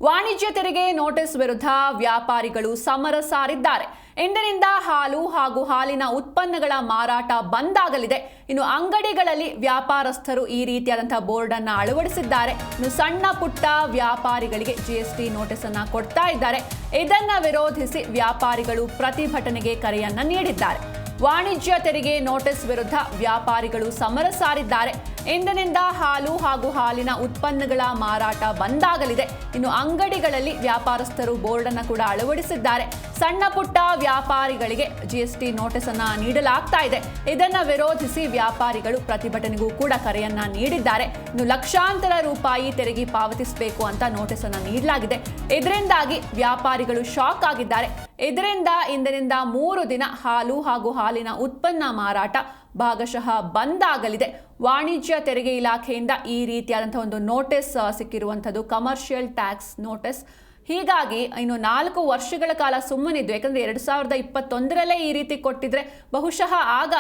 ವಾಣಿಜ್ಯ ತೆರಿಗೆ ನೋಟಿಸ್ ವಿರುದ್ಧ ವ್ಯಾಪಾರಿಗಳು ಸಮರ ಸಾರಿದ್ದಾರೆ. ಇಂದಿನಿಂದ ಹಾಲು ಹಾಗೂ ಹಾಲಿನ ಉತ್ಪನ್ನಗಳ ಮಾರಾಟ ಬಂದ್ ಆಗಲಿದೆ. ಇನ್ನು ಅಂಗಡಿಗಳಲ್ಲಿ ವ್ಯಾಪಾರಸ್ಥರು ಈ ರೀತಿಯಾದಂತಹ ಬೋರ್ಡ್ ಅನ್ನು ಅಳವಡಿಸಿದ್ದಾರೆ. ಇನ್ನು ಸಣ್ಣ ಪುಟ್ಟ ವ್ಯಾಪಾರಿಗಳಿಗೆ ಜಿಎಸ್ಟಿ ನೋಟಿಸ್ ಅನ್ನು ಕೊಡ್ತಾ ಇದ್ದಾರೆ. ಇದನ್ನ ವಿರೋಧಿಸಿ ವ್ಯಾಪಾರಿಗಳು ಪ್ರತಿಭಟನೆಗೆ ಕರೆಯನ್ನ ನೀಡಿದ್ದಾರೆ. ವಾಣಿಜ್ಯ ತೆರಿಗೆ ನೋಟಿಸ್ ವಿರುದ್ಧ ವ್ಯಾಪಾರಿಗಳು ಸಮರ ಸಾರಿದ್ದಾರೆ. ಇಂದಿನಿಂದ ಹಾಲು ಹಾಗೂ ಹಾಲಿನ ಉತ್ಪನ್ನಗಳ ಮಾರಾಟ ಬಂದ್ ಆಗಲಿದೆ. ಇನ್ನು ಅಂಗಡಿಗಳಲ್ಲಿ ವ್ಯಾಪಾರಸ್ಥರು ಬೋರ್ಡ್ ಅನ್ನು ಕೂಡ ಅಳವಡಿಸಿದ್ದಾರೆ. ಸಣ್ಣ ಪುಟ್ಟ ವ್ಯಾಪಾರಿಗಳಿಗೆ ಜಿಎಸ್ಟಿ ನೋಟಿಸ್ ಅನ್ನ ನೀಡಲಾಗ್ತಾ ಇದೆ. ಇದನ್ನ ವಿರೋಧಿಸಿ ವ್ಯಾಪಾರಿಗಳು ಪ್ರತಿಭಟನೆಗೂ ಕೂಡ ಕರೆಯನ್ನ ನೀಡಿದ್ದಾರೆ. ಇನ್ನು ಲಕ್ಷಾಂತರ ರೂಪಾಯಿ ತೆರಿಗೆ ಪಾವತಿಸಬೇಕು ಅಂತ ನೋಟಿಸ್ ಅನ್ನ ನೀಡಲಾಗಿದೆ. ಇದರಿಂದಾಗಿ ವ್ಯಾಪಾರಿಗಳು ಶಾಕ್ ಆಗಿದ್ದಾರೆ. ಇದರಿಂದ ಇಂದಿನಿಂದ 3 ದಿನ ಹಾಲು ಹಾಗೂ ಹಾಲಿನ ಉತ್ಪನ್ನ ಮಾರಾಟ ಭಾಗಶಃ ಬಂದ್ ಆಗಲಿದೆ. ವಾಣಿಜ್ಯ ತೆರಿಗೆ ಇಲಾಖೆಯಿಂದ ಈ ರೀತಿಯಾದಂತಹ ಒಂದು ನೋಟಿಸ್ ಸಿಕ್ಕಿರುವಂಥದ್ದು, ಕಮರ್ಷಿಯಲ್ ಟ್ಯಾಕ್ಸ್ ನೋಟಿಸ್. ಹೀಗಾಗಿ ಇನ್ನು 4 ವರ್ಷಗಳ ಕಾಲ ಸುಮ್ಮನಿದ್ದು. ಯಾಕಂದ್ರೆ 2021ರಲ್ಲೇ ಈ ರೀತಿ ಕೊಟ್ಟಿದ್ರೆ ಬಹುಶಃ ಆಗ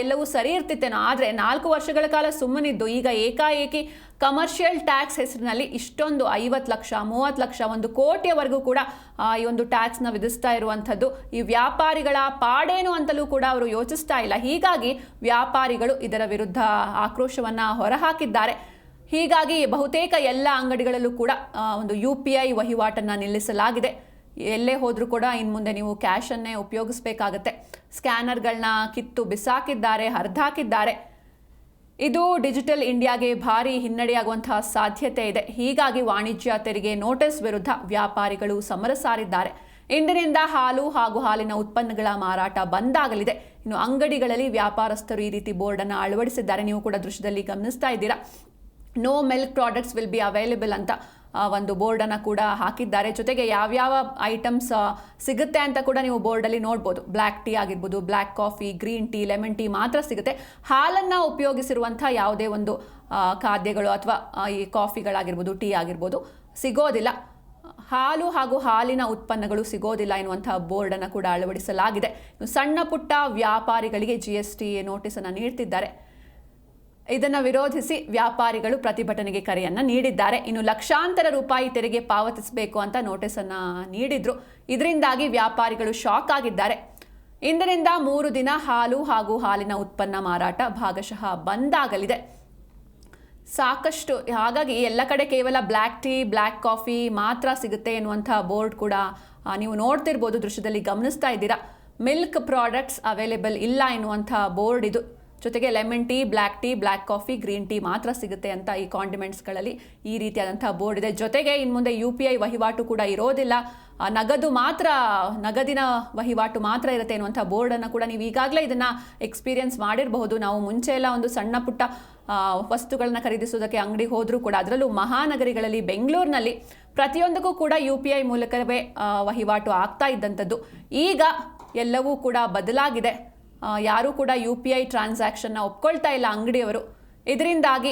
ಎಲ್ಲವೂ ಸರಿ ಇರ್ತಿತ್ತೇನೋ. ಆದರೆ 4 ವರ್ಷಗಳ ಕಾಲ ಸುಮ್ಮನಿದ್ದು ಈಗ ಏಕಾಏಕಿ ಕಮರ್ಷಿಯಲ್ ಟ್ಯಾಕ್ಸ್ ಹೆಸರಿನಲ್ಲಿ ಇಷ್ಟೊಂದು 50 ಲಕ್ಷ 30 ಲಕ್ಷ 1 ಕೋಟಿಯವರೆಗೂ ಕೂಡ ಈ ಒಂದು ಟ್ಯಾಕ್ಸ್ನ ವಿಧಿಸ್ತಾ ಇರುವಂಥದ್ದು ಈ ವ್ಯಾಪಾರಿಗಳ ಪಾಡೇನು ಅಂತಲೂ ಕೂಡ ಅವರು ಯೋಚಿಸ್ತಾ ಇಲ್ಲ. ಹೀಗಾಗಿ ವ್ಯಾಪಾರಿಗಳು ಇದರ ವಿರುದ್ಧ ಆಕ್ರೋಶವನ್ನ ಹೊರಹಾಕಿದ್ದಾರೆ. ಹೀಗಾಗಿ ಬಹುತೇಕ ಎಲ್ಲ ಅಂಗಡಿಗಳಲ್ಲೂ ಕೂಡ ಒಂದು UPI ವಹಿವಾಟನ್ನು ನಿಲ್ಲಿಸಲಾಗಿದೆ. ಎಲ್ಲೇ ಹೋದರೂ ಕೂಡ ಇನ್ನು ಮುಂದೆ ನೀವು ಕ್ಯಾಶನ್ನೇ ಉಪಯೋಗಿಸಬೇಕಾಗತ್ತೆ. ಸ್ಕ್ಯಾನರ್ಗಳನ್ನ ಕಿತ್ತು ಬಿಸಾಕಿದ್ದಾರೆ, ಹರಿದಾಕಿದ್ದಾರೆ. ಇದು ಡಿಜಿಟಲ್ ಇಂಡಿಯಾಗೆ ಭಾರಿ ಹಿನ್ನಡೆಯಾಗುವಂತಹ ಸಾಧ್ಯತೆ ಇದೆ. ಹೀಗಾಗಿ ವಾಣಿಜ್ಯ ತೆರಿಗೆ ನೋಟಿಸ್ ವಿರುದ್ಧ ವ್ಯಾಪಾರಿಗಳು ಸಮರ ಸಾರಿದ್ದಾರೆ. ಇಂದಿನಿಂದ ಹಾಲು ಹಾಗೂ ಹಾಲಿನ ಉತ್ಪನ್ನಗಳ ಮಾರಾಟ ಬಂದ್ ಆಗಲಿದೆ. ಇನ್ನು ಅಂಗಡಿಗಳಲ್ಲಿ ವ್ಯಾಪಾರಸ್ಥರು ಈ ರೀತಿ ಬೋರ್ಡ್ ಅನ್ನು ಅಳವಡಿಸಿದ್ದಾರೆ. ನೀವು ಕೂಡ ದೃಶ್ಯದಲ್ಲಿ ಗಮನಿಸ್ತಾ ಇದ್ದೀರಾ. No milk products will be available ಅಂತ ಒಂದು ಬೋರ್ಡನ್ನು ಕೂಡ ಹಾಕಿದ್ದಾರೆ. ಜೊತೆಗೆ ಯಾವ್ಯಾವ ಐಟಮ್ಸ್ ಸಿಗುತ್ತೆ ಅಂತ ಕೂಡ ನೀವು ಬೋರ್ಡಲ್ಲಿ ನೋಡ್ಬೋದು. ಬ್ಲ್ಯಾಕ್ ಟೀ ಆಗಿರ್ಬೋದು, black coffee, green tea, lemon tea ಮಾತ್ರ ಸಿಗುತ್ತೆ. ಹಾಲನ್ನು ಉಪಯೋಗಿಸಿರುವಂಥ ಯಾವುದೇ ಒಂದು ಖಾದ್ಯಗಳು ಅಥವಾ ಈ ಕಾಫಿಗಳಾಗಿರ್ಬೋದು, ಟೀ ಆಗಿರ್ಬೋದು ಸಿಗೋದಿಲ್ಲ. ಹಾಲು ಹಾಗೂ ಹಾಲಿನ ಉತ್ಪನ್ನಗಳು ಸಿಗೋದಿಲ್ಲ ಎನ್ನುವಂತಹ ಬೋರ್ಡನ್ನು ಕೂಡ ಅಳವಡಿಸಲಾಗಿದೆ. ಸಣ್ಣ ಪುಟ್ಟ ವ್ಯಾಪಾರಿಗಳಿಗೆ GST ನೋಟಿಸನ್ನು ನೀಡ್ತಿದ್ದಾರೆ. ಇದನ್ನು ವಿರೋಧಿಸಿ ವ್ಯಾಪಾರಿಗಳು ಪ್ರತಿಭಟನೆಗೆ ಕರೆಯನ್ನು ನೀಡಿದ್ದಾರೆ. ಇನ್ನು ಲಕ್ಷಾಂತರ ರೂಪಾಯಿ ತೆರಿಗೆ ಪಾವತಿಸಬೇಕು ಅಂತ ನೋಟಿಸನ್ನು ನೀಡಿದ್ರು. ಇದರಿಂದಾಗಿ ವ್ಯಾಪಾರಿಗಳು ಶಾಕ್ ಆಗಿದ್ದಾರೆ. ಇಂದಿನಿಂದ 3 ದಿನ ಹಾಲು ಹಾಗೂ ಹಾಲಿನ ಉತ್ಪನ್ನ ಮಾರಾಟ ಭಾಗಶಃ ಬಂದ್ ಆಗಲಿದೆ. ಸಾಕಷ್ಟು ಹಾಗಾಗಿ ಎಲ್ಲ ಕಡೆ ಕೇವಲ ಬ್ಲ್ಯಾಕ್ ಟೀ, ಬ್ಲ್ಯಾಕ್ ಕಾಫಿ ಮಾತ್ರ ಸಿಗುತ್ತೆ ಎನ್ನುವಂಥ ಬೋರ್ಡ್ ಕೂಡ ನೀವು ನೋಡ್ತಿರ್ಬೋದು, ದೃಶ್ಯದಲ್ಲಿ ಗಮನಿಸ್ತಾ ಇದ್ದೀರಾ. ಮಿಲ್ಕ್ ಪ್ರಾಡಕ್ಟ್ಸ್ ಅವೈಲೇಬಲ್ ಇಲ್ಲ ಎನ್ನುವಂಥ ಬೋರ್ಡ್ ಇದು. ಜೊತೆಗೆ lemon tea, black coffee, green tea ಮಾತ್ರ ಸಿಗುತ್ತೆ ಅಂತ ಈ ಕಾಂಡಿಮೆಂಟ್ಸ್ಗಳಲ್ಲಿ ಈ ರೀತಿಯಾದಂಥ ಬೋರ್ಡ್ ಇದೆ. ಜೊತೆಗೆ ಇನ್ನು ಮುಂದೆ UPI ವಹಿವಾಟು ಕೂಡ ಇರೋದಿಲ್ಲ, ನಗದಿನ ವಹಿವಾಟು ಮಾತ್ರ ಇರುತ್ತೆ ಎನ್ನುವಂಥ ಬೋರ್ಡನ್ನು ಕೂಡ ನೀವು ಈಗಾಗಲೇ ಇದನ್ನು ಎಕ್ಸ್ಪೀರಿಯನ್ಸ್ ಮಾಡಿರಬಹುದು. ನಾವು ಮುಂಚೆ ಎಲ್ಲ ಒಂದು ಸಣ್ಣ ಪುಟ್ಟ ವಸ್ತುಗಳನ್ನ ಖರೀದಿಸೋದಕ್ಕೆ ಅಂಗಡಿಗೆ ಹೋದರೂ ಕೂಡ, ಅದರಲ್ಲೂ ಮಹಾನಗರಿಗಳಲ್ಲಿ ಬೆಂಗಳೂರಿನಲ್ಲಿ ಪ್ರತಿಯೊಂದಕ್ಕೂ ಕೂಡ UPI ಮೂಲಕವೇ ವಹಿವಾಟು ಆಗ್ತಾ ಇದ್ದಂಥದ್ದು. ಈಗ ಎಲ್ಲವೂ ಕೂಡ ಬದಲಾಗಿದೆ. ಯಾರೂ ಕೂಡ UPI ಟ್ರಾನ್ಸಾಕ್ಷನ್ನ ಒಪ್ಕೊಳ್ತಾ ಇಲ್ಲ ಅಂಗಡಿಯವರು. ಇದರಿಂದಾಗಿ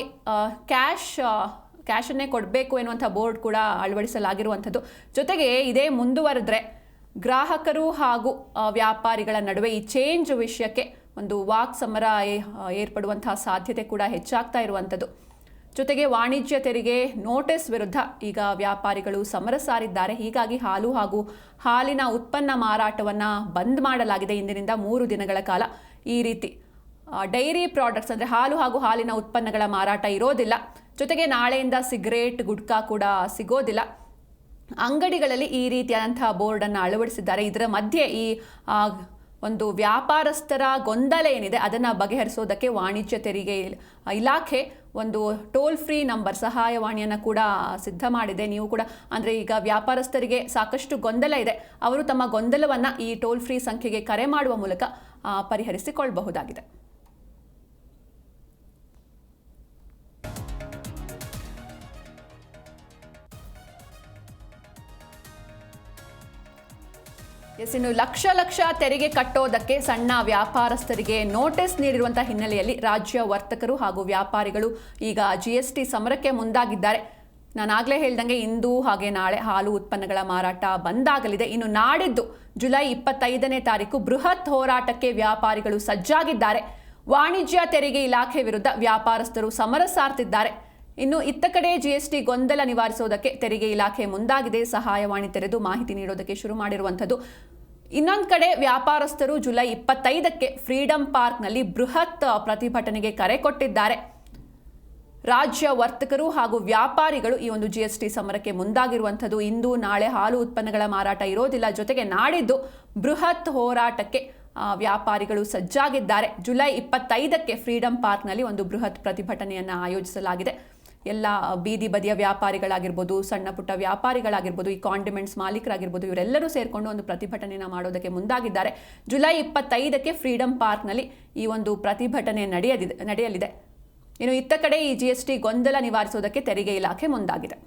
ಕ್ಯಾಶನ್ನೇ ಕೊಡಬೇಕು ಎನ್ನುವಂಥ ಬೋರ್ಡ್ ಕೂಡ ಅಳವಡಿಸಲಾಗಿರುವಂಥದ್ದು. ಜೊತೆಗೆ ಇದೇ ಮುಂದುವರೆದ್ರೆ ಗ್ರಾಹಕರು ಹಾಗೂ ವ್ಯಾಪಾರಿಗಳ ನಡುವೆ ಈ ಚೇಂಜ್ ವಿಷಯಕ್ಕೆ ಒಂದು ವಾಕ್ ಸಮರ ಏರ್ಪಡುವಂತಹ ಸಾಧ್ಯತೆ ಕೂಡ ಹೆಚ್ಚಾಗ್ತಾ ಇರುವಂಥದ್ದು. ಜೊತೆಗೆ ವಾಣಿಜ್ಯ ತೆರಿಗೆ ನೋಟಿಸ್ ವಿರುದ್ಧ ಈಗ ವ್ಯಾಪಾರಿಗಳು ಸಮರ ಸಾರಿದ್ದಾರೆ. ಹೀಗಾಗಿ ಹಾಲು ಹಾಗೂ ಹಾಲಿನ ಉತ್ಪನ್ನ ಮಾರಾಟವನ್ನು ಬಂದ್ ಮಾಡಲಾಗಿದೆ. ಇಂದಿನಿಂದ 3 ದಿನಗಳ ಕಾಲ ಈ ರೀತಿ ಡೈರಿ ಪ್ರಾಡಕ್ಟ್ಸ್ ಅಂದರೆ ಹಾಲು ಹಾಗೂ ಹಾಲಿನ ಉತ್ಪನ್ನಗಳ ಮಾರಾಟ ಇರೋದಿಲ್ಲ. ಜೊತೆಗೆ ನಾಳೆಯಿಂದ ಸಿಗರೇಟ್, ಗುಟ್ಕಾ ಕೂಡ ಸಿಗೋದಿಲ್ಲ. ಅಂಗಡಿಗಳಲ್ಲಿ ಈ ರೀತಿಯಾದಂತಹ ಬೋರ್ಡನ್ನು ಅಳವಡಿಸಿದ್ದಾರೆ. ಇದರ ಮಧ್ಯೆ ಈ ಒಂದು ವ್ಯಾಪಾರಸ್ಥರ ಗೊಂದಲ ಏನಿದೆ ಅದನ್ನು ಬಗೆಹರಿಸೋದಕ್ಕೆ ವಾಣಿಜ್ಯ ತೆರಿಗೆ ಇಲಾಖೆ ಒಂದು ಟೋಲ್ ಫ್ರೀ ನಂಬರ್, ಸಹಾಯವಾಣಿಯನ್ನು ಕೂಡ ಸಿದ್ಧ ಮಾಡಿದೆ. ನೀವು ಕೂಡ ಅಂದರೆ ಈಗ ವ್ಯಾಪಾರಸ್ಥರಿಗೆ ಸಾಕಷ್ಟು ಗೊಂದಲ ಇದೆ, ಅವರು ತಮ್ಮ ಗೊಂದಲವನ್ನು ಈ ಟೋಲ್ ಫ್ರೀ ಸಂಖ್ಯೆಗೆ ಕರೆ ಮಾಡುವ ಮೂಲಕ ಪರಿಹರಿಸಿಕೊಳ್ಳಬಹುದಾಗಿದೆ. ಇನ್ನು ಲಕ್ಷ ತೆರಿಗೆ ಕಟ್ಟೋದಕ್ಕೆ ಸಣ್ಣ ವ್ಯಾಪಾರಸ್ಥರಿಗೆ ನೋಟಿಸ್ ನೀಡಿರುವಂತಹ ಹಿನ್ನೆಲೆಯಲ್ಲಿ ರಾಜ್ಯ ವರ್ತಕರು ಹಾಗೂ ವ್ಯಾಪಾರಿಗಳು ಈಗ GST ಸಮರಕ್ಕೆ ಮುಂದಾಗಿದ್ದಾರೆ. ನಾನಾಗಲೇ ಹೇಳ್ದಂಗೆ ಇಂದು ಹಾಗೆ ನಾಳೆ ಹಾಲು ಉತ್ಪನ್ನಗಳ ಮಾರಾಟ ಬಂದ್ ಆಗಲಿದೆ. ಇನ್ನು ನಾಡಿದ್ದು ಜುಲೈ 25ನೇ ತಾರೀಕು ಬೃಹತ್ ಹೋರಾಟಕ್ಕೆ ವ್ಯಾಪಾರಿಗಳು ಸಜ್ಜಾಗಿದ್ದಾರೆ. ವಾಣಿಜ್ಯ ತೆರಿಗೆ ಇಲಾಖೆ ವಿರುದ್ಧ ವ್ಯಾಪಾರಸ್ಥರು ಸಮರ ಸಾರ್ತಿದ್ದಾರೆ. ಇನ್ನು ಇತ್ತ ಕಡೆ GST ಗೊಂದಲ ನಿವಾರಿಸುವುದಕ್ಕೆ ತೆರಿಗೆ ಇಲಾಖೆ ಮುಂದಾಗಿದೆ. ಸಹಾಯವಾಣಿ ತೆರೆದು ಮಾಹಿತಿ ನೀಡೋದಕ್ಕೆ ಶುರು ಮಾಡಿರುವಂಥದ್ದು. ಇನ್ನೊಂದು ಕಡೆ ವ್ಯಾಪಾರಸ್ಥರು ಜುಲೈ 25ಕ್ಕೆ ಫ್ರೀಡಂ ಪಾರ್ಕ್ನಲ್ಲಿ ಬೃಹತ್ ಪ್ರತಿಭಟನೆಗೆ ಕರೆ ಕೊಟ್ಟಿದ್ದಾರೆ. ರಾಜ್ಯ ವರ್ತಕರು ಹಾಗೂ ವ್ಯಾಪಾರಿಗಳು ಈ ಒಂದು GST ಸಮರಕ್ಕೆ ಮುಂದಾಗಿರುವಂಥದ್ದು. ಇಂದು ನಾಳೆ ಹಾಲು ಉತ್ಪನ್ನಗಳ ಮಾರಾಟ ಇರೋದಿಲ್ಲ. ಜೊತೆಗೆ ನಾಡಿದ್ದು ಬೃಹತ್ ಹೋರಾಟಕ್ಕೆ ವ್ಯಾಪಾರಿಗಳು ಸಜ್ಜಾಗಿದ್ದಾರೆ. ಜುಲೈ 25ಕ್ಕೆ ಫ್ರೀಡಂ ಪಾರ್ಕ್ನಲ್ಲಿ ಒಂದು ಬೃಹತ್ ಪ್ರತಿಭಟನೆಯನ್ನು ಆಯೋಜಿಸಲಾಗಿದೆ. ಎಲ್ಲ ಬೀದಿ ಬದಿಯ ವ್ಯಾಪಾರಿಗಳಾಗಿರ್ಬೋದು, ಸಣ್ಣ ಪುಟ್ಟ ವ್ಯಾಪಾರಿಗಳಾಗಿರ್ಬೋದು, ಈ ಕಾಂಡಿಮೆಂಟ್ಸ್ ಮಾಲೀಕರಾಗಿರ್ಬೋದು, ಇವರೆಲ್ಲರೂ ಸೇರಿಕೊಂಡು ಒಂದು ಪ್ರತಿಭಟನೆಯನ್ನು ಮಾಡೋದಕ್ಕೆ ಮುಂದಾಗಿದ್ದಾರೆ. ಜುಲೈ 25ಕ್ಕೆ ಫ್ರೀಡಂ ಪಾರ್ಕ್ನಲ್ಲಿ ಈ ಒಂದು ಪ್ರತಿಭಟನೆ ನಡೆಯಲಿದೆ. ಇನ್ನು ಇತ್ತ ಕಡೆ ಈ GST ಗೊಂದಲ ನಿವಾರಿಸುವುದಕ್ಕೆ ತೆರಿಗೆ ಇಲಾಖೆ ಮುಂದಾಗಿದೆ.